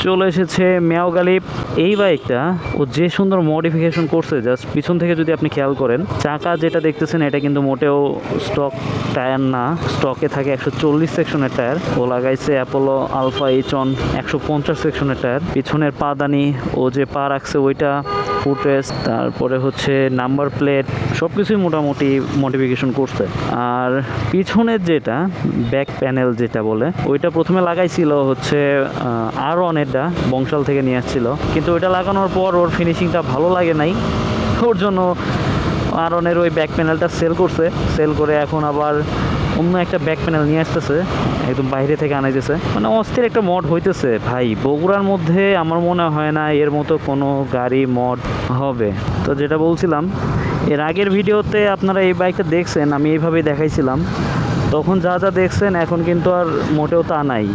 চলে এসেছে মিয়াও গালিব। এই বাইকটা ও যে সুন্দর মডিফিকেশন করছে, জাস্ট পিছন থেকে যদি আপনি খেয়াল করেন, চাকা যেটা দেখতেছেন এটা কিন্তু মোটেও স্টক টায়ার না, স্টকে থাকে 140 সেকশনের টায়ার। ও লাগাইছে অ্যাপোলো আলফা এইচন 150 সেকশনের টায়ার। পিছনের পাদানি ও যে পা রাখছে ওইটা, ফুটরেস্ট, তারপরে হচ্ছে নাম্বার প্লেট, সব কিছুই মোটামুটি মডিফিকেশন করছে। আর পিছনের যেটা ব্যাক প্যানেল যেটা বলে, ওইটা প্রথমে লাগাইছিল হচ্ছে আর1-এরটা, বংশাল থেকে নিয়ে আসছিল, কিন্তু ওইটা লাগানোর পর ওর ফিনিশিংটা ভালো লাগে নাই, ওর জন্য আর1-এর ওই ব্যাক প্যানেলটা সেল করছে। সেল করে এখন আবার অন্য একটা ব্যাক প্যানেল নিয়ে আসতেছে, একদম বাইরে থেকে আনাইতেছে। মানে অস্থির একটা মড হইতেছে ভাই। বগুড়ার মধ্যে আমার মনে হয় না এর মতো কোনো গাড়ি মড হবে। তো যেটা বলছিলাম, এর আগের ভিডিওতে আপনারা এই বাইকটা দেখছেন, আমি এইভাবেই দেখাইছিলাম, তখন যা যা দেখছেন এখন কিন্তু আর মোটেও তা নাই।